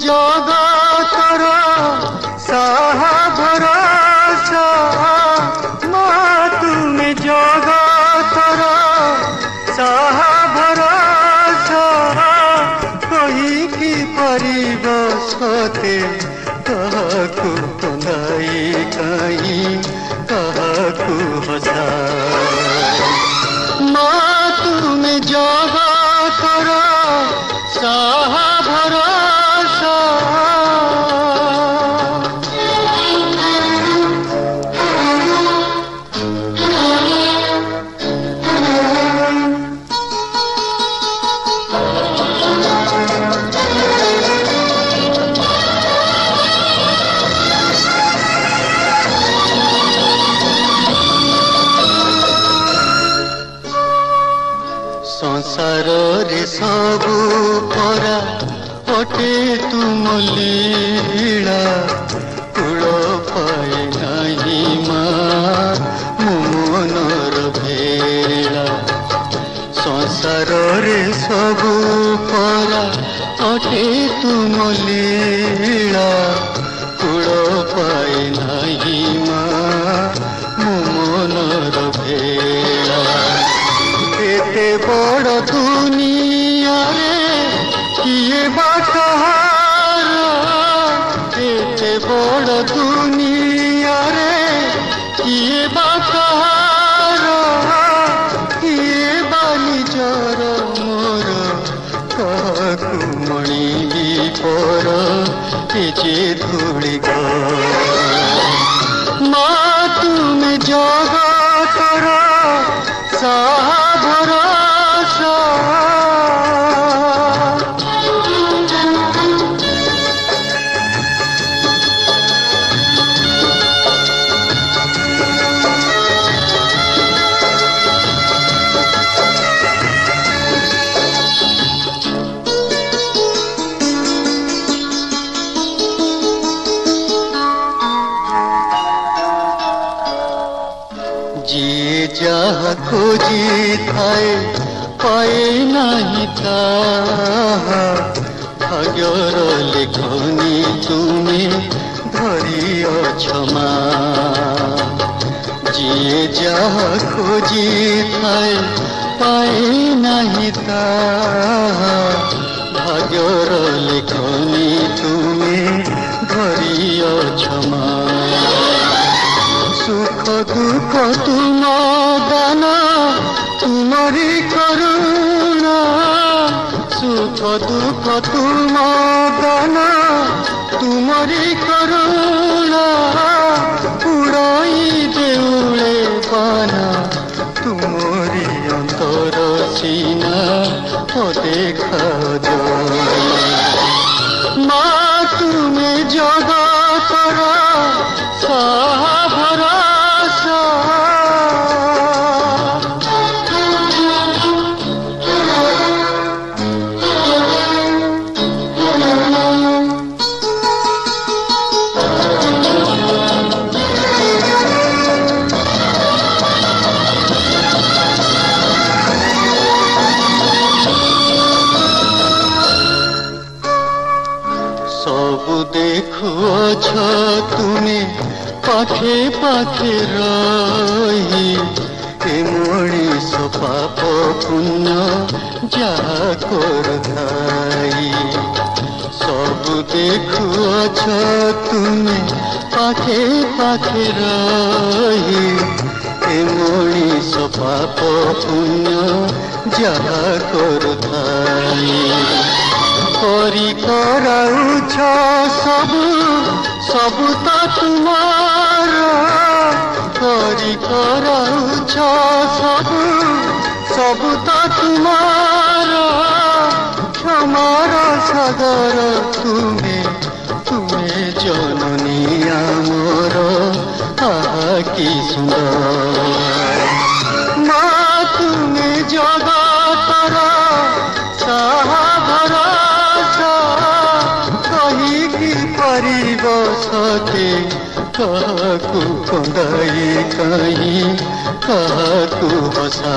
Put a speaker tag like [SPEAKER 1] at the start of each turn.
[SPEAKER 1] जगतर साहा भरोसा माँ तुमे जगतर साहा भरोसा कही की परिबसते कहकु कंदाई कहीं कहकु हसा माँ तुमे जगतर साहा भरोसा संसार रे सबू परा पटे तुम लीला कूल पाए नहीं माँ मोनर भेला संसार रे सबू परा पटे तुम लीला कूल पाए नहीं माँ मोनर भेला एते बड़ दुनिया रे किए बाकार एते बड़ दुनिया रे किए बाकार किए बाली जर मोर कहकु मणि पर जे धूଳି माँ तुमे जगतर साहा भरोसा जी जहा खोजी थाए पाए नहीं ताहा भाग्यर लेखनी तुमे धरी क्षमा जी जहा खोजी थाए पाए नहीं ताहा भाग्यर लेखनी तुमे धरी क्षमा सुख दुख तुम दान तुमरी करुणा सुख दुख तुम दान तुमरी करुणा उड़ाई देउले बाना तुमरी अंतर सीना तो देखा माँ तुमे जगतर साहा भरोसा सबु देखुअछ तुमे पाखे पाखे रही ए मणिष पाप पुण्य जहा करधाई सबु देखुअछ तुमे पाखे पाखे रही ए मणिष पाप पुण्य जहा करधाई करी कराउछ सबु सबु तो तुमार करी कराउछ सबु सबु तो तुमार क्षमार सागर तुमे तुमे जननी आमर आहा की सुंदर माँ तुमे जगतर साहा भरोसा कही की परिबसते कहकु कंदाई कहीं कहकु हसा